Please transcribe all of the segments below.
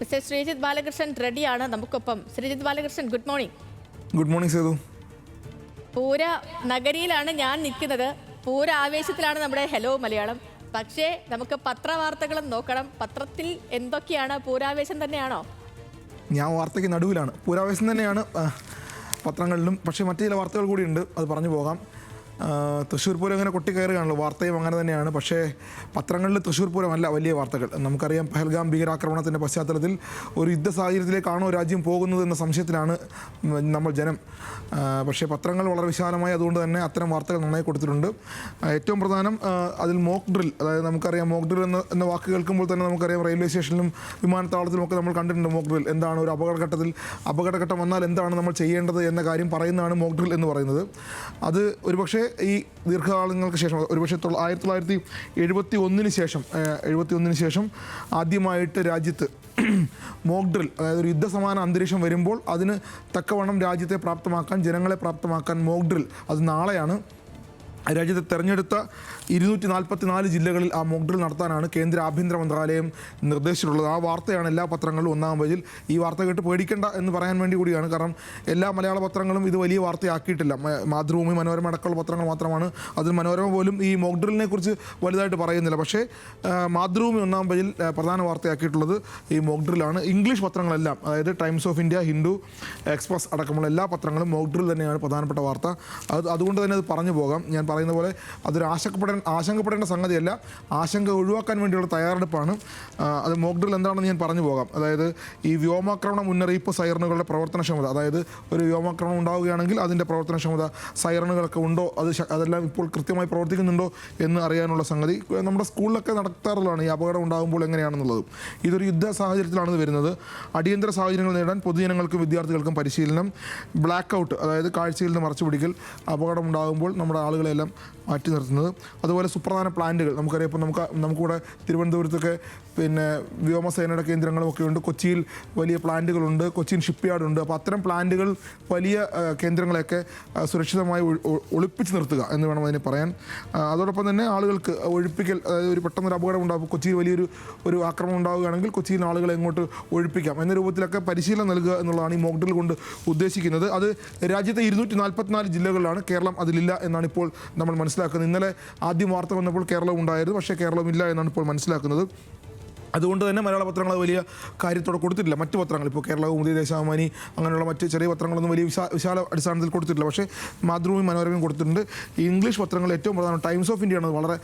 Mister Sreejith Balakrishnan റെഡിയാണ് നമുക്കൊപ്പം. Sreejith Balakrishnan, good morning. Good morning Sethu. പൂര നഗരിയിലാണ് ഞാൻ നിൽക്കുന്നത്. പൂര ആവേശത്തിലാണ് നമ്മുടെ ഹലോ മലയാളം. പക്ഷേ നമുക്ക് പത്രവാർത്തകളും നോക്കണം. പത്രത്തിൽ എന്തൊക്കെയാണ്? പൂരാവേശം തന്നെയാണോ? ഞാൻ വാർത്തയ്ക്ക് നടുവിലാണ്. പൂരാവേശം തന്നെയാണ് പത്രങ്ങളിലും. പക്ഷേ മറ്റു ചില വാർത്തകൾ കൂടിയുണ്ട്, അത് പറഞ്ഞു പോകാം. തൃശ്ശൂർ പൂരം അങ്ങനെ കൊട്ടിക്കയറുകയാണല്ലോ, വാർത്തയും അങ്ങനെ തന്നെയാണ്. പക്ഷേ പത്രങ്ങളിൽ തൃശ്ശൂർ പൂരമല്ല വലിയ വാർത്തകൾ. നമുക്കറിയാം, പഹൽഗാം ഭീകരാക്രമണത്തിൻ്റെ പശ്ചാത്തലത്തിൽ ഒരു യുദ്ധ സാഹചര്യത്തിലേക്കാണോ രാജ്യം പോകുന്നത് എന്ന സംശയത്തിലാണ് നമ്മൾ ജനം. പക്ഷേ പത്രങ്ങൾ വളരെ വിശാലമായി അതുകൊണ്ട് തന്നെ അത്തരം വാർത്തകൾ നന്നായി കൊടുത്തിട്ടുണ്ട്. ഏറ്റവും പ്രധാനം അതിൽ മോക്ക് ഡ്രിൽ, അതായത് നമുക്കറിയാം മോക്ക് ഡ്രിൽ എന്ന വാക്ക് കേൾക്കുമ്പോൾ തന്നെ നമുക്കറിയാം റെയിൽവേ സ്റ്റേഷനിലും വിമാനത്താവളത്തിലും ഒക്കെ നമ്മൾ കണ്ടിട്ടുണ്ട് മോക്ക് ഡ്രിൽ. എന്താണ് ഒരു അപകടഘട്ടം വന്നാൽ എന്താണ് നമ്മൾ ചെയ്യേണ്ടത് എന്ന കാര്യം പറയുന്നതാണ് മോക്ക് ഡ്രിൽ എന്ന് പറയുന്നത്. അത് ഒരുപക്ഷെ ഈ ദീർഘകാലങ്ങൾക്ക് ശേഷം, ഒരുപക്ഷെ 1971 ശേഷം ആദ്യമായിട്ട് രാജ്യത്ത് മോക്ക് ഡ്രിൽ, അതായത് ഒരു യുദ്ധസമാന അന്തരീക്ഷം വരുമ്പോൾ അതിന് തക്കവണ്ണം രാജ്യത്തെ പ്രാപ്തമാക്കാൻ, ജനങ്ങളെ പ്രാപ്തമാക്കാൻ മോക്ക് ഡ്രിൽ, അത് നാളെയാണ് രാജ്യത്തെ തെരഞ്ഞെടുത്ത 244 ജില്ലകളിൽ ആ മോക്ക് ഡ്രിൽ നടത്താനാണ് കേന്ദ്ര ആഭ്യന്തര മന്ത്രാലയം നിർദ്ദേശിച്ചിട്ടുള്ളത്. ആ വാർത്തയാണ് എല്ലാ പത്രങ്ങളിലും ഒന്നാം പേജിൽ. ഈ വാർത്ത കേട്ട് പേടിക്കേണ്ട എന്ന് പറയാൻ വേണ്ടി കൂടിയാണ്. കാരണം എല്ലാ മലയാള പത്രങ്ങളും ഇത് വലിയ വാർത്തയാക്കിയിട്ടില്ല. മാതൃഭൂമി, മനോരമ അടക്കമുള്ള പത്രങ്ങൾ മാത്രമാണ്. അതിൽ മനോരമ പോലും ഈ മോക്ക് ഡ്രിലിനെ കുറിച്ച് വലുതായിട്ട് പറയുന്നില്ല. പക്ഷേ മാതൃഭൂമി ഒന്നാം പേജിൽ പ്രധാന വാർത്തയാക്കിയിട്ടുള്ളത് ഈ മോക്ക് ഡ്രില്ലാണ്. ഇംഗ്ലീഷ് പത്രങ്ങളെല്ലാം, അതായത് times of India, Hindu, express അടക്കമുള്ള എല്ലാ പത്രങ്ങളും മോക്ക് ഡ്രിൽ തന്നെയാണ് പ്രധാനപ്പെട്ട വാർത്ത. അതുകൊണ്ട് തന്നെ അത് പറഞ്ഞു പോകാം. ഞാൻ പറയുന്ന പോലെ അതൊരു ആശങ്കപ്പെടേണ്ട സംഗതിയല്ല, ആശങ്ക ഒഴിവാക്കാൻ വേണ്ടിയുള്ള തയ്യാറെടുപ്പാണ്. അത് മോക്ക് ഡ്രിൽ എന്താണെന്ന് ഞാൻ പറഞ്ഞു പോകാം. അതായത് ഈ വ്യോമാക്രമണ മുന്നറിയിപ്പ് സൈറണുകളുടെ പ്രവർത്തനക്ഷമത, അതായത് ഒരു വ്യോമാക്രമണം ഉണ്ടാവുകയാണെങ്കിൽ അതിൻ്റെ പ്രവർത്തനക്ഷമത, സൈറണുകളൊക്കെ ഉണ്ടോ, അതെല്ലാം ഇപ്പോൾ കൃത്യമായി പ്രവർത്തിക്കുന്നുണ്ടോ എന്ന് അറിയാനുള്ള സംഗതി നമ്മുടെ സ്കൂളിലൊക്കെ നടത്താറുള്ളതാണ്. ഈ അപകടം ഉണ്ടാകുമ്പോൾ എങ്ങനെയാണെന്നുള്ളത്. ഇതൊരു യുദ്ധ സാഹചര്യത്തിലാണ് വരുന്നത്. അടിയന്തര സാഹചര്യങ്ങൾ നേടാൻ പൊതുജനങ്ങൾക്കും വിദ്യാർത്ഥികൾക്കും പരിശീലനം. ബ്ലാക്ക് ഔട്ട്, അതായത് കാഴ്ചയിൽ നിന്ന് മറച്ചു പിടിക്കൽ, അപകടം ഉണ്ടാകുമ്പോൾ നമ്മുടെ ആളുകളെല്ലാം മാറ്റി നിർത്തുന്നത്. അതുപോലെ സുപ്രധാന പ്ലാന്റുകൾ, നമുക്കറിയാം, ഇപ്പോൾ നമുക്കിവിടെ തിരുവനന്തപുരത്തൊക്കെ പിന്നെ വ്യോമസേനയുടെ കേന്ദ്രങ്ങളുമൊക്കെ ഉണ്ട്. കൊച്ചിയിൽ വലിയ പ്ലാന്റുകളുണ്ട്, കൊച്ചിൻ ഷിപ്പ് യാർഡുണ്ട്. അപ്പോൾ അത്തരം പ്ലാന്റുകൾ, വലിയ കേന്ദ്രങ്ങളെയൊക്കെ സുരക്ഷിതമായി ഒളിപ്പിച്ച് നിർത്തുക എന്ന് വേണം അതിന് പറയാൻ. അതോടൊപ്പം തന്നെ ആളുകൾക്ക് ഒഴിപ്പിക്കൽ, അതായത് ഒരു പെട്ടെന്നൊരു അപകടം ഉണ്ടാകും, കൊച്ചിയിൽ വലിയൊരു ആക്രമണം ഉണ്ടാവുകയാണെങ്കിൽ കൊച്ചിയിൽ ആളുകളെ എങ്ങോട്ട് ഒഴിപ്പിക്കാം എന്ന രൂപത്തിലൊക്കെ പരിശീലനം നൽകുക എന്നുള്ളതാണ് ഈ മോക്ക് ഡ്രിൽ കൊണ്ട് ഉദ്ദേശിക്കുന്നത്. അത് രാജ്യത്തെ 244 ജില്ലകളിലാണ്. കേരളം അതിലില്ല എന്നാണ് ഇപ്പോൾ നമ്മൾ മനസ്സിലാക്കുന്നത്. ഇന്നലെ ആദ്യം വാർത്ത വന്നപ്പോൾ കേരളം ഉണ്ടായിരുന്നു, പക്ഷേ കേരളമില്ല എന്നാണ് ഇപ്പോൾ മനസ്സിലാക്കുന്നത്. അതുകൊണ്ട് തന്നെ മലയാള പത്രങ്ങൾ വലിയ കാര്യത്തോടെ കൊടുത്തിട്ടില്ല. മറ്റ് പത്രങ്ങൾ, ഇപ്പോൾ കേരള കൗമുദി, ദേശാഭിമാനി, അങ്ങനെയുള്ള മറ്റ് ചെറിയ പത്രങ്ങളൊന്നും വലിയ വിശാല അടിസ്ഥാനത്തിൽ കൊടുത്തിട്ടില്ല. പക്ഷേ മാതൃഭൂമി, മനോരമയും കൊടുത്തിട്ടുണ്ട്. ഇംഗ്ലീഷ് പത്രങ്ങൾ ഏറ്റവും പ്രധാനം ടൈംസ് ഓഫ് ഇന്ത്യയാണ് വളരെ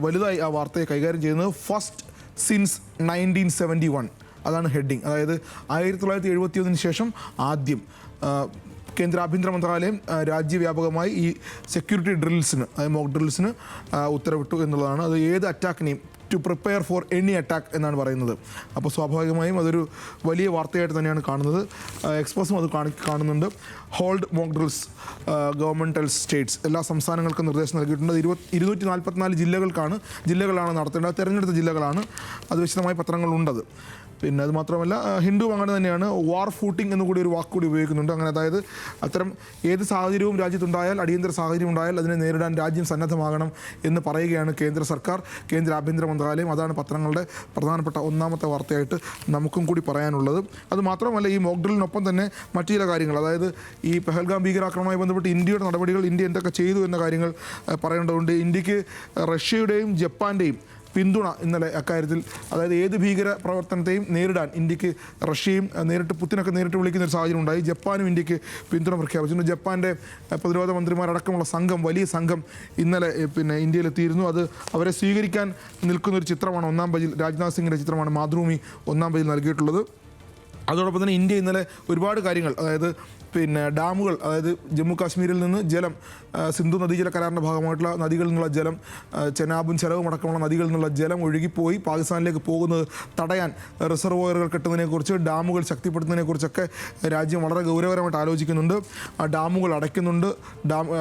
വലുതായി ആ വാർത്തയെ കൈകാര്യം ചെയ്യുന്നത്. ഫസ്റ്റ് സിൻസ് 1971 അതാണ് ഹെഡിങ്. അതായത് 1971 ശേഷം ആദ്യം കേന്ദ്ര ആഭ്യന്തര മന്ത്രാലയം രാജ്യവ്യാപകമായി ഈ സെക്യൂരിറ്റി ഡ്രിൽസിന്, അതായത് മോക്ക് ഡ്രിൽസിന് ഉത്തരവിട്ടു എന്നുള്ളതാണ്. അത് ഏത് അറ്റാക്കിനെയും to prepare for any attack എന്നാണ് പറയുന്നത്. അപ്പോൾ സ്വാഭാവികമായും അതൊരു വലിയ വാർത്തയായിട്ട് തന്നെയാണ് കാണുന്നത്. എക്സ്പ്രസും അത് കാണുന്നുണ്ട്. Hold mock drills, government tells States, എല്ലാ സംസ്ഥാനങ്ങൾക്കും നിർദ്ദേശം നൽകിയിട്ടുണ്ട്. 244 ജില്ലകളാണ് നടത്തേണ്ടത്. തിരഞ്ഞെടുത്ത ജില്ലകളാണ്. അത് വിശദമായി പത്രങ്ങളുണ്ടത്. പിന്നെ അത് മാത്രമല്ല, ഹിന്ദു അങ്ങനെ തന്നെയാണ്. വാർ ഫൂട്ടിംഗ് എന്നുകൂടി ഒരു വാക്ക് കൂടി ഉപയോഗിക്കുന്നുണ്ട്. അങ്ങനെ അതായത് അത്തരം ഏത് സാഹചര്യവും രാജ്യത്തുണ്ടായാൽ, അടിയന്തര സാഹചര്യം ഉണ്ടായാൽ അതിനെ നേരിടാൻ രാജ്യം സന്നദ്ധമാകണം എന്ന് പറയുകയാണ് കേന്ദ്ര സർക്കാർ, കേന്ദ്ര ആഭ്യന്തര മന്ത്രാലയം. അതാണ് പത്രങ്ങളുടെ പ്രധാനപ്പെട്ട ഒന്നാമത്തെ വാർത്തയായിട്ട് നമുക്കും കൂടി പറയാനുള്ളത്. അത് മാത്രമല്ല, ഈ മോക്ക് ഡ്രിലിനൊപ്പം തന്നെ മറ്റു ചില കാര്യങ്ങൾ, അതായത് ഈ പഹൽഗാം ഭീകരാക്രമണവുമായി ബന്ധപ്പെട്ട് ഇന്ത്യയുടെ നടപടികൾ, ഇന്ത്യ എന്തൊക്കെ ചെയ്തു എന്ന കാര്യങ്ങൾ പറയേണ്ടതുണ്ട്. ഇന്ത്യക്ക് റഷ്യയുടെയും ജപ്പാൻ്റെയും പിന്തുണ ഇന്നലെ അക്കാര്യത്തിൽ, അതായത് ഏത് ഭീകര പ്രവർത്തനത്തെയും നേരിടാൻ ഇന്ത്യക്ക് റഷ്യയും പുത്തിനൊക്കെ നേരിട്ട് വിളിക്കുന്ന ഒരു സാഹചര്യം ഉണ്ടായി. ജപ്പാനും ഇന്ത്യക്ക് പിന്തുണ പ്രഖ്യാപിച്ചിട്ടുണ്ട്. ജപ്പാൻ്റെ പ്രതിരോധ മന്ത്രിമാരടക്കമുള്ള വലിയ സംഘം ഇന്നലെ ഇന്ത്യയിലെത്തിയിരുന്നു. അത് അവരെ സ്വീകരിക്കാൻ നിൽക്കുന്നൊരു ചിത്രമാണ് ഒന്നാം പേജിൽ, രാജ്നാഥ് സിംഗിൻ്റെ ചിത്രമാണ് മാതൃഭൂമി ഒന്നാം പേജിൽ നൽകിയിട്ടുള്ളത്. അതോടൊപ്പം തന്നെ ഇന്ത്യ ഇന്നലെ ഒരുപാട് കാര്യങ്ങൾ, അതായത് ഡാമുകൾ, അതായത് ജമ്മു കാശ്മീരിൽ നിന്ന് ജലം, സിന്ധു നദീജല കരാറിൻ്റെ ഭാഗമായിട്ടുള്ള നദികളിൽ നിന്നുള്ള ജലം, ചെനാബും ചെലവും അടക്കമുള്ള നദികളിൽ നിന്നുള്ള ജലം ഒഴുകിപ്പോയി പാകിസ്ഥാനിലേക്ക് പോകുന്നത് തടയാൻ റിസർവോയറുകൾ കെട്ടുന്നതിനെക്കുറിച്ച്, ഡാമുകൾ ശക്തിപ്പെടുത്തുന്നതിനെക്കുറിച്ചൊക്കെ രാജ്യം വളരെ ഗൗരവകരമായിട്ട് ആലോചിക്കുന്നുണ്ട്. ഡാമുകൾ അടയ്ക്കുന്നുണ്ട്,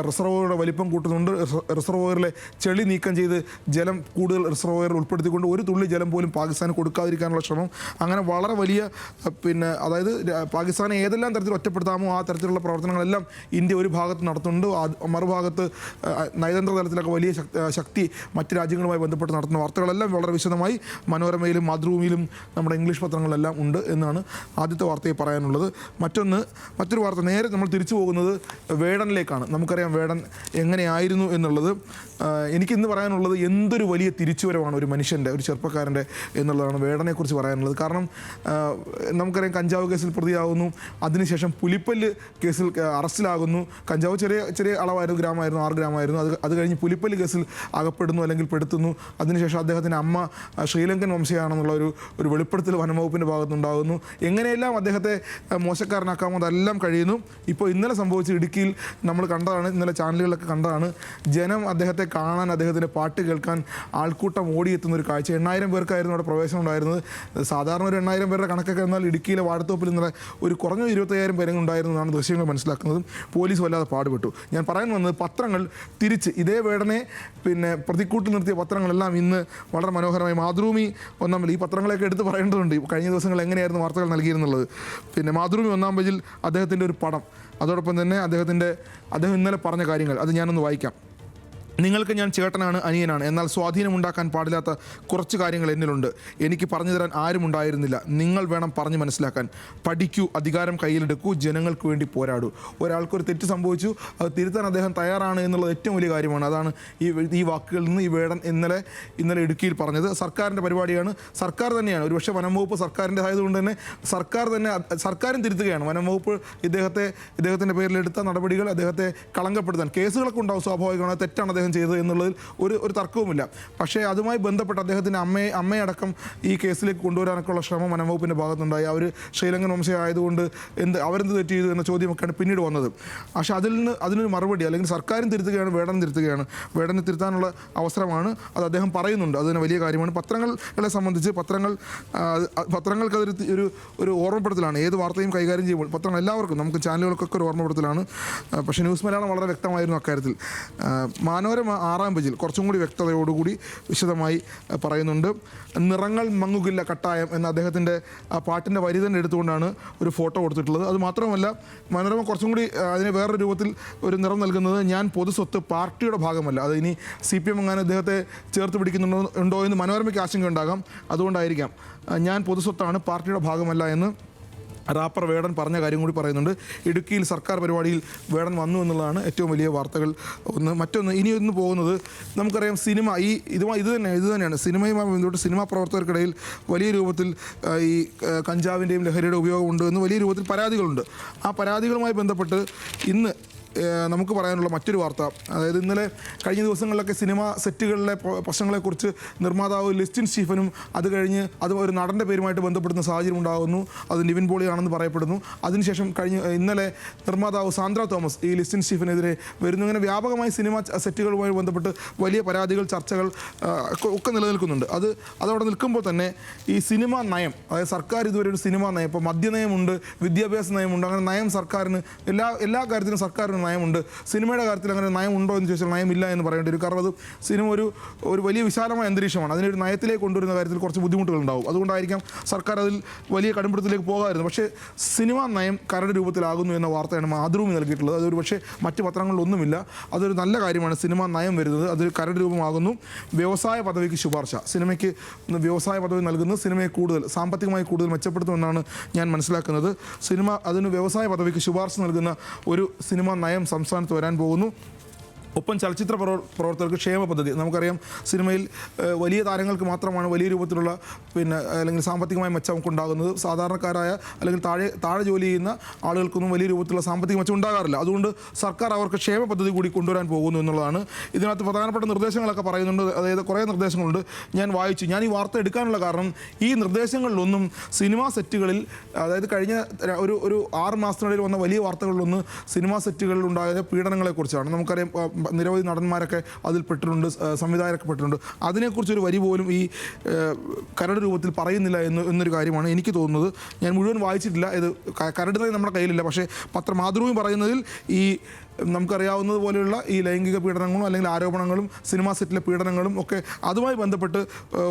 റിസർവോയറുടെ വലിപ്പം കൂട്ടുന്നുണ്ട്, റിസർവോയറിലെ ചെളി നീക്കം ചെയ്ത് ജലം കൂടുതൽ റിസർവോയറിൽ ഉൾപ്പെടുത്തിക്കൊണ്ട് ഒരു തുള്ളി ജലം പോലും പാകിസ്ഥാന് കൊടുക്കാതിരിക്കാനുള്ള ശ്രമം. അങ്ങനെ വളരെ വലിയ പിന്നെ അതായത് പാകിസ്ഥാനെ ഏതെല്ലാം തരത്തിൽ ഒറ്റപ്പെടുത്താമോ ആ തരത്തിലുള്ള പ്രവർത്തനങ്ങളെല്ലാം ഇന്ത്യ ഒരു ഭാഗത്ത് നടത്തുന്നുണ്ട്. മറുഭാഗത്ത് നയതന്ത്ര തലത്തിലൊക്കെ വലിയ ശക്തി മറ്റ് രാജ്യങ്ങളുമായി ബന്ധപ്പെട്ട് നടത്തുന്ന വാർത്തകളെല്ലാം വളരെ വിശദമായി മനോരമയിലും മാതൃഭൂമിയിലും നമ്മുടെ ഇംഗ്ലീഷ് പത്രങ്ങളിലെല്ലാം ഉണ്ട് എന്നാണ് ആദ്യത്തെ വാർത്തയിൽ പറയാനുള്ളത്. മറ്റൊരു വാർത്ത നേരെ നമ്മൾ തിരിച്ചു പോകുന്നത് വേടനിലേക്കാണ്. നമുക്കറിയാം വേടൻ എങ്ങനെയായിരുന്നു എന്നുള്ളത്. എനിക്കിന്ന് പറയാനുള്ളത് എന്തൊരു വലിയ തിരിച്ചുവരവാണ് ഒരു മനുഷ്യൻ്റെ, ഒരു ചെറുപ്പക്കാരൻ്റെ എന്നുള്ളതാണ് വേടനെക്കുറിച്ച് പറയാനുള്ളത്. കാരണം നമുക്കറിയാം കഞ്ചാവ് കേസിൽ പ്രതിയാകുന്നു, അതിനുശേഷം പുലിപ്പല്ല് കേസിൽ അറസ്റ്റിലാകുന്നു. കഞ്ചാവ് ചെറിയ അളവായിരുന്നു, ഗ്രാമായിരുന്നു, 6 ഗ്രാമായിരുന്നു. അത് കഴിഞ്ഞ് പുലിപ്പല്ല് കേസിൽ അകപ്പെടുന്നു അല്ലെങ്കിൽ പെടുത്തുന്നു. അതിനുശേഷം അദ്ദേഹത്തിൻ്റെ അമ്മ ശ്രീലങ്കൻ വംശയാണെന്നുള്ള ഒരു വെളിപ്പെടുത്തൽ വനംവകുപ്പിൻ്റെ ഭാഗത്തുനിന്നുണ്ടാകുന്നു. എങ്ങനെയെല്ലാം അദ്ദേഹത്തെ മോശക്കാരനാക്കാമോ അതെല്ലാം കഴിയുന്നു. ഇപ്പോൾ ഇന്നലെ സംഭവിച്ച ഇടുക്കിയിൽ നമ്മൾ കണ്ടതാണ്, ഇന്നലെ ചാനലുകളിലൊക്കെ കണ്ടതാണ്. ജനം അദ്ദേഹത്തെ കാണാൻ, അദ്ദേഹത്തിൻ്റെ പാട്ട് കേൾക്കാൻ ആൾക്കൂട്ടം ഓടിയെത്തുന്ന ഒരു കാഴ്ച. 8,000 പേർക്കായിരുന്നു അവിടെ പ്രവേശനം ഉണ്ടായിരുന്നത്. സാധാരണ ഒരു 8,000 പേരുടെ കണക്കൊക്കെ എന്നാൽ ഇടുക്കിയിലെ വാഴത്തോപ്പിൽ ഇന്നലെ ഒരു കുറഞ്ഞ 25,000 പേരെങ്കിലും ഉണ്ടായിരുന്നു എന്നാണ് ദൃശ്യങ്ങൾ മനസ്സിലാക്കുന്നത്. പോലീസ് വല്ലാതെ പാടുപെട്ടു. ഞാൻ പറയാൻ വന്നത് പത്രങ്ങൾ തിരിച്ച് ഇതേ വേടനെ പ്രതിക്കൂട്ടിൽ നിർത്തിയ പത്രങ്ങളെല്ലാം ഇന്ന് വളരെ മനോഹരമായി മാതൃഭൂമി ഒന്നാം പേജിൽ, ഈ പത്രങ്ങളെയൊക്കെ എടുത്ത് പറയേണ്ടതുണ്ട് കഴിഞ്ഞ ദിവസങ്ങൾ എങ്ങനെയായിരുന്നു വാർത്തകൾ നൽകിയിരുന്നുള്ളത്. മാതൃഭൂമി ഒന്നാം പേജിൽ അദ്ദേഹത്തിൻ്റെ ഒരു പടം, അതോടൊപ്പം തന്നെ അദ്ദേഹം ഇന്നലെ പറഞ്ഞ കാര്യങ്ങൾ അത് ഞാനൊന്ന് വായിക്കാം. നിങ്ങൾക്ക് ഞാൻ ചേട്ടനാണ്, അനിയനാണ്. എന്നാൽ സ്വാധീനമുണ്ടാക്കാൻ പാടില്ലാത്ത കുറച്ച് കാര്യങ്ങൾ എന്നിലുണ്ട്. എനിക്ക് പറഞ്ഞു തരാൻ ആരും ഉണ്ടായിരുന്നില്ല. നിങ്ങൾ വേണം പറഞ്ഞു മനസ്സിലാക്കാൻ. പഠിക്കൂ, അധികാരം കയ്യിലെടുക്കൂ, ജനങ്ങൾക്ക് വേണ്ടി പോരാടൂ. ഒരാൾക്കൊരു തെറ്റ് സംഭവിച്ചു, അത് തിരുത്താൻ അദ്ദേഹം തയ്യാറാണ് എന്നുള്ളത് ഏറ്റവും വലിയ കാര്യമാണ്. അതാണ് ഈ വാക്കുകളിൽ നിന്ന് ഈ വേടൻ ഇന്നലെ ഇടുക്കിയിൽ പറഞ്ഞത്. സർക്കാരിൻ്റെ പരിപാടിയാണ്, സർക്കാർ തന്നെയാണ്. ഒരുപക്ഷെ വനംവകുപ്പ് സർക്കാരിൻ്റെ ആയതുകൊണ്ട് തന്നെ സർക്കാരും തിരുത്തുകയാണ്. വനംവകുപ്പ് ഇദ്ദേഹത്തിൻ്റെ പേരിലെടുത്ത നടപടികൾ അദ്ദേഹത്തെ കളങ്കപ്പെടുത്താൻ, കേസുകളൊക്കെ ഉണ്ടാവും, സ്വാഭാവികമാണ്, തെറ്റാണ് അദ്ദേഹം ചെയ്തത് എന്നുള്ളതിൽ ഒരു തർക്കവുമില്ല. പക്ഷേ അതുമായി ബന്ധപ്പെട്ട് അദ്ദേഹത്തിൻ്റെ അമ്മയടക്കം ഈ കേസിലേക്ക് കൊണ്ടുവരാനൊക്കെയുള്ള ശ്രമം വനംവകുപ്പിൻ്റെ ഭാഗത്തുണ്ടായി. അവർ ശ്രീലങ്കൻ വംശമായതുകൊണ്ട് അവരെന്ത് തെറ്റ് ചെയ്തു എന്ന ചോദ്യമൊക്കെയാണ് പിന്നീട് വന്നത്. പക്ഷേ അതിനൊരു മറുപടി, അല്ലെങ്കിൽ സർക്കാരും തിരുത്തുകയാണ്, വേടനെ തിരുത്താനുള്ള അവസരമാണ്. അത് അദ്ദേഹം പറയുന്നുണ്ട്. അത് തന്നെ വലിയ കാര്യമാണ്. പത്രങ്ങളെ സംബന്ധിച്ച് പത്രങ്ങൾക്കതൊരു ഒരു ഓർമ്മപ്പെടുത്തലാണ്. ഏത് വാർത്തയും കൈകാര്യം ചെയ്യുമ്പോൾ പത്രങ്ങൾ എല്ലാവർക്കും, നമുക്ക് ചാനലുകൾക്കൊക്കെ ഒരു ഓർമ്മപ്പെടുത്തലാണ്. പക്ഷേ ന്യൂസ് മലയാളം വളരെ വ്യക്തമായിരുന്നു അക്കാര്യത്തിൽ. മനോരമ 6-ാം പേജിൽ കുറച്ചും കൂടി വ്യക്തതയോടുകൂടി വിശദമായി പറയുന്നുണ്ട്. നിറങ്ങൾ മങ്ങുകില്ല കട്ടായം എന്ന അദ്ദേഹത്തിൻ്റെ ആ പാട്ടിൻ്റെ വരി തന്നെ എടുത്തുകൊണ്ടാണ് ഒരു ഫോട്ടോ കൊടുത്തിട്ടുള്ളത്. അത് മാത്രമല്ല മനോരമ കുറച്ചും കൂടി അതിന് വേറൊരു രൂപത്തിൽ ഒരു നിറം നൽകുന്നത്, ഞാൻ പൊതുസ്വത്ത് പാർട്ടിയുടെ ഭാഗമല്ല. അത് ഇനി CPM എങ്ങാനും അദ്ദേഹത്തെ ചേർത്ത് പിടിക്കുന്നുണ്ടോ എന്ന് മനോരമയ്ക്ക് ആശങ്കയുണ്ടാകാം. അതുകൊണ്ടായിരിക്കാം ഞാൻ പൊതുസ്വത്താണ്, പാർട്ടിയുടെ ഭാഗമല്ല എന്ന് റാപ്പർ വേടൻ പറഞ്ഞ കാര്യം കൂടി പറയുന്നുണ്ട്. ഇടുക്കിയിൽ സർക്കാർ പരിപാടിയിൽ വേടൻ വന്നു എന്നുള്ളതാണ് ഏറ്റവും വലിയ വാർത്തകൾ. മറ്റൊന്ന് ഇനി ഒന്ന് പോകുന്നത്, നമുക്കറിയാം സിനിമ ഇത് തന്നെയാണ് സിനിമയുമായി ബന്ധപ്പെട്ട് സിനിമാ പ്രവർത്തകർക്കിടയിൽ വലിയ രൂപത്തിൽ ഈ കഞ്ചാവിൻ്റെയും ലഹരിയുടെ ഉപയോഗമുണ്ട് എന്ന് വലിയ രൂപത്തിൽ പരാതികളുണ്ട്. ആ പരാതികളുമായി ബന്ധപ്പെട്ട് ഇന്ന് നമുക്ക് പറയാനുള്ള മറ്റൊരു വാർത്ത, അതായത് ഇന്നലെ കഴിഞ്ഞ ദിവസങ്ങളിലൊക്കെ സിനിമാ സെറ്റുകളിലെ പ്രശ്നങ്ങളെക്കുറിച്ച് നിർമ്മാതാവ് ലിസ്റ്റിൻ സ്റ്റീഫനും അത് കഴിഞ്ഞ് അത് ഒരു നടൻ്റെ പേരുമായിട്ട് ബന്ധപ്പെടുന്ന സാഹചര്യം ഉണ്ടാകുന്നു. അത് നിവിൻ പോളിയാണെന്ന് പറയപ്പെടുന്നു. അതിനുശേഷം ഇന്നലെ നിർമ്മാതാവ് സാന്ദ്ര തോമസ് ഈ ലിസ്റ്റിൻ സ്റ്റീഫനെതിരെ വരുന്നു. ഇങ്ങനെ വ്യാപകമായി സിനിമാ സെറ്റുകളുമായി ബന്ധപ്പെട്ട് വലിയ പരാതികൾ, ചർച്ചകൾ ഒക്കെ നിലനിൽക്കുന്നുണ്ട്. അതവിടെ നിൽക്കുമ്പോൾ തന്നെ ഈ സിനിമാ നയം, അതായത് സർക്കാർ ഇതുവരെ ഒരു സിനിമാ നയം, ഇപ്പോൾ മദ്യനയമുണ്ട്, വിദ്യാഭ്യാസ നയമുണ്ട്, അങ്ങനെ നയം സർക്കാരിന് എല്ലാ കാര്യത്തിനും സർക്കാരിന് നയമുണ്ട്. സിനിമയുടെ കാര്യത്തിൽ അങ്ങനെ നയം ഉണ്ടോ എന്ന് ചോദിച്ചാൽ നയമില്ല എന്ന് പറയേണ്ടി വരും. കാരണം അത് സിനിമ ഒരു വലിയ വിശാലമായ അന്തരീക്ഷമാണ്. അതിനൊരു നയത്തിലേക്ക് കൊണ്ടുവരുന്ന കാര്യത്തിൽ കുറച്ച് ബുദ്ധിമുട്ടുകൾ ഉണ്ടാവും. അതുകൊണ്ടായിരിക്കാം സർക്കാർ അതിൽ വലിയ കടുംപിടുത്തത്തിലേക്ക് പോകാമായിരുന്നു. പക്ഷേ സിനിമാ നയം കരട് രൂപത്തിലാകുന്നു എന്ന വാർത്തയാണ് മാതൃഭൂമി നൽകിയിട്ടുള്ളത്. അതൊരു പക്ഷേ മറ്റ് പത്രങ്ങളിലൊന്നുമില്ല. അതൊരു നല്ല കാര്യമാണ് സിനിമാ നയം വരുന്നത്. അതൊരു കരട് രൂപമാകുന്നു. വ്യവസായ പദവിക്ക് ശുപാർശ, സിനിമയ്ക്ക് വ്യവസായ പദവി നൽകുന്നത് സിനിമയെ സാമ്പത്തികമായി കൂടുതൽ മെച്ചപ്പെടുത്തുമെന്നാണ് ഞാൻ മനസ്സിലാക്കുന്നത്. അതിന് വ്യവസായ പദവിക്ക് ശുപാർശ നൽകുന്ന ഒരു സിനിമാ നയം സംസ്ഥാനത്ത് വരാൻ പോകുന്നു. ഒപ്പം ചലച്ചിത്ര പ്രവർത്തകർക്ക് ക്ഷേമ പദ്ധതി, നമുക്കറിയാം സിനിമയിൽ വലിയ താരങ്ങൾക്ക് മാത്രമാണ് വലിയ രൂപത്തിലുള്ള അല്ലെങ്കിൽ സാമ്പത്തികമായ മെച്ചം ഉണ്ടാകുന്നത്. സാധാരണക്കാരായ അല്ലെങ്കിൽ താഴെ ജോലി ചെയ്യുന്ന ആളുകൾക്കൊന്നും വലിയ രൂപത്തിലുള്ള സാമ്പത്തിക മെച്ചം ഉണ്ടാകാറില്ല. അതുകൊണ്ട് സർക്കാർ അവർക്ക് ക്ഷേമ പദ്ധതി കൂടി കൊണ്ടുവരാൻ പോകുന്നു എന്നുള്ളതാണ്. ഇതിനകത്ത് പ്രധാനപ്പെട്ട നിർദ്ദേശങ്ങളൊക്കെ പറയുന്നുണ്ട്. അതായത് കുറേ നിർദ്ദേശങ്ങളുണ്ട്. ഞാൻ ഈ വാർത്ത എടുക്കാനുള്ള കാരണം ഈ നിർദ്ദേശങ്ങളിലൊന്നും സിനിമാ സെറ്റുകളിൽ, അതായത് കഴിഞ്ഞ ഒരു 6 മാസത്തിനിടയിൽ വന്ന വലിയ വാർത്തകളിലൊന്ന് സിനിമാ സെറ്റുകളിൽ ഉണ്ടായ പീഡനങ്ങളെക്കുറിച്ചാണ്. നമുക്കറിയാം നിരവധി നടന്മാരൊക്കെ അതിൽ പെട്ടിട്ടുണ്ട്, സംവിധായകരൊക്കെ പെട്ടിട്ടുണ്ട്. അതിനെക്കുറിച്ചൊരു വരി പോലും ഈ കരട് രൂപത്തിൽ പറയുന്നില്ല എന്നൊരു കാര്യമാണ് എനിക്ക് തോന്നുന്നത്. ഞാൻ മുഴുവൻ വായിച്ചിട്ടില്ല, ഇത് കരട് നമ്മുടെ കയ്യിലില്ല. പക്ഷേ മാതൃഭൂമി പറയുന്നതിൽ ഈ നമുക്കറിയാവുന്നതുപോലെയുള്ള ഈ ലൈംഗിക പീഡനങ്ങളും അല്ലെങ്കിൽ ആരോപണങ്ങളും സിനിമാ സെറ്റിലെ പീഡനങ്ങളും ഒക്കെ അതുമായി ബന്ധപ്പെട്ട്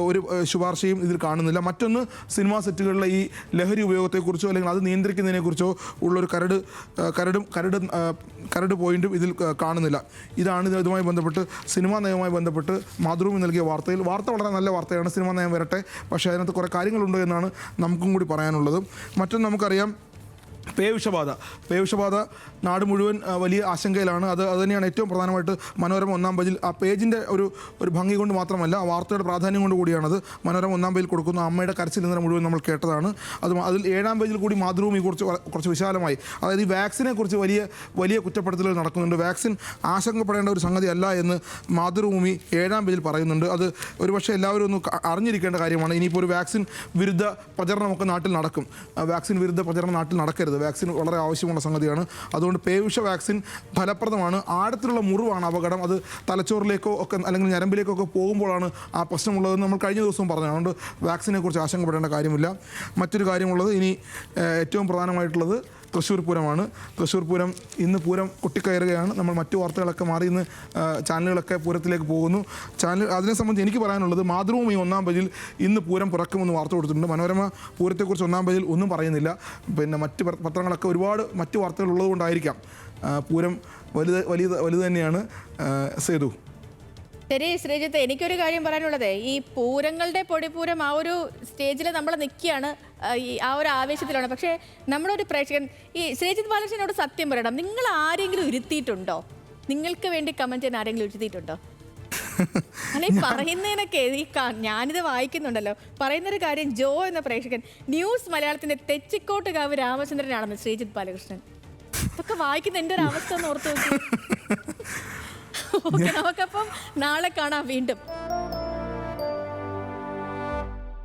ഒരു ശുപാർശയും ഇതിൽ കാണുന്നില്ല. മറ്റൊന്ന് സിനിമാ സെറ്റുകളിലെ ഈ ലഹരി ഉപയോഗത്തെക്കുറിച്ചോ അല്ലെങ്കിൽ അത് നിയന്ത്രിക്കുന്നതിനെക്കുറിച്ചോ ഉള്ളൊരു കരട് പോയിന്റും ഇതിൽ കാണുന്നില്ല. ഇതുമായി ബന്ധപ്പെട്ട് സിനിമാ നയവുമായി ബന്ധപ്പെട്ട് മാതൃഭൂമി നൽകിയ വാർത്ത വളരെ നല്ല വാർത്തയാണ്. സിനിമാ നയം വരട്ടെ, പക്ഷേ അതിനകത്ത് കുറേ കാര്യങ്ങളുണ്ട് എന്നാണ് നമുക്കും കൂടി പറയാനുള്ളത്. മറ്റൊന്ന് നമുക്കറിയാം, പേവിഷബാധ നാട് മുഴുവൻ വലിയ ആശങ്കയിലാണ്. അത് തന്നെയാണ് ഏറ്റവും പ്രധാനമായിട്ട് മനോരമ ഒന്നാം പേജിൽ ആ പേജിൻ്റെ ഒരു ഭംഗി കൊണ്ട് മാത്രമല്ല, ആ വാർത്തയുടെ പ്രാധാന്യം കൊണ്ട് കൂടിയാണത് മനോരമ ഒന്നാം പേജിൽ കൊടുക്കുന്ന അമ്മയുടെ കരച്ചിൽ ഇന്നലെ മുഴുവൻ നമ്മൾ കേട്ടതാണ്. അതിൽ 7-ാം പേജിൽ കൂടി മാതൃഭൂമി കുറച്ച് വിശാലമായി, അതായത് ഈ വാക്സിനെ കുറിച്ച് വലിയ കുറ്റപ്പെടുത്തലുകൾ നടക്കുന്നുണ്ട്. വാക്സിൻ ആശങ്കപ്പെടേണ്ട ഒരു സംഗതി അല്ല എന്ന് മാതൃഭൂമി 7-ാം പേജിൽ പറയുന്നുണ്ട്. അത് ഒരുപക്ഷെ എല്ലാവരും ഒന്ന് അറിഞ്ഞിരിക്കേണ്ട കാര്യമാണ്. ഇനിയിപ്പോൾ ഒരു വാക്സിൻ വിരുദ്ധ പ്രചരണമൊക്കെ നാട്ടിൽ നടക്കും. വാക്സിൻ വിരുദ്ധ പ്രചരണം നാട്ടിൽ നടക്കരുത്. വാക്സിൻ വളരെ ആവശ്യമുള്ള സംഗതിയാണ്. അതുകൊണ്ട് പേവിഷ വാക്സിൻ ഫലപ്രദമാണ്. ആഴത്തിലുള്ള മുറിവാണ് അപകടം. അത് തലച്ചോറിലേക്കോ ഒക്കെ അല്ലെങ്കിൽ ഞരമ്പിലേക്കോ ഒക്കെ പോകുമ്പോഴാണ് ആ പ്രശ്നമുള്ളതെന്ന് നമ്മൾ കഴിഞ്ഞ ദിവസവും പറഞ്ഞു. അതുകൊണ്ട് വാക്സിനെ കുറിച്ച് ആശങ്കപ്പെടേണ്ട കാര്യമില്ല. മറ്റൊരു കാര്യമുള്ളത്, ഇനി ഏറ്റവും പ്രധാനമായിട്ടുള്ളത് തൃശ്ശൂർ പൂരമാണ്. തൃശ്ശൂർ പൂരം, ഇന്ന് പൂരം കൊട്ടിക്കയറുകയാണ്. നമ്മൾ മറ്റു വാർത്തകളൊക്കെ മാറി ഇന്ന് ചാനലുകളൊക്കെ പൂരത്തിലേക്ക് പോകുന്നു. അതിനെ സംബന്ധിച്ച് എനിക്ക് പറയാനുള്ളത്, മാതൃഭൂമി 1-ാം പേജിൽ ഇന്ന് പൂരം പിറക്കുമെന്ന് വാർത്ത കൊടുത്തിട്ടുണ്ട്. മനോരമ പൂരത്തെക്കുറിച്ച് 1-ാം പേജിൽ ഒന്നും പറയുന്നില്ല. പിന്നെ മറ്റ് പത്രങ്ങളൊക്കെ ഒരുപാട് മറ്റ് വാർത്തകൾ ഉള്ളതുകൊണ്ടായിരിക്കാം പൂരം വലുത് തന്നെയാണ്. സേതു. ശരി ശ്രീജിത്ത്, എനിക്കൊരു കാര്യം പറയാനുള്ളത്, ഈ പൂരങ്ങളുടെ പൊടിപ്പൂരം ആ ഒരു സ്റ്റേജിൽ നമ്മൾ നിൽക്കുകയാണ്, ആ ഒരു ആവേശത്തിലാണ്. പക്ഷേ നമ്മുടെ ഒരു പ്രേക്ഷകൻ, ഈ ശ്രീജിത്ത് ബാലകൃഷ്ണനോട് സത്യം പറയണം, നിങ്ങൾ ആരെങ്കിലും ഇരുത്തിയിട്ടുണ്ടോ? നിങ്ങൾക്ക് വേണ്ടി കമന്റ് ചെയ്യാൻ ആരെങ്കിലും ഇരുത്തിയിട്ടുണ്ടോ? അല്ലെ പറയുന്നതിനൊക്കെ ഞാനിത് വായിക്കുന്നുണ്ടല്ലോ, പറയുന്നൊരു കാര്യം, ജോ എന്ന പ്രേക്ഷകൻ ന്യൂസ് മലയാളത്തിന്റെ തെച്ചിക്കോട്ടുകാവ് രാമചന്ദ്രനാണെന്ന് ശ്രീജിത്ത് ബാലകൃഷ്ണൻ. ഇതൊക്കെ വായിക്കുന്ന എൻ്റെ ഒരു അവസ്ഥ ഒന്ന് ഓർത്ത് നോക്കി. നമുക്കപ്പം നാളെ കാണാം വീണ്ടും.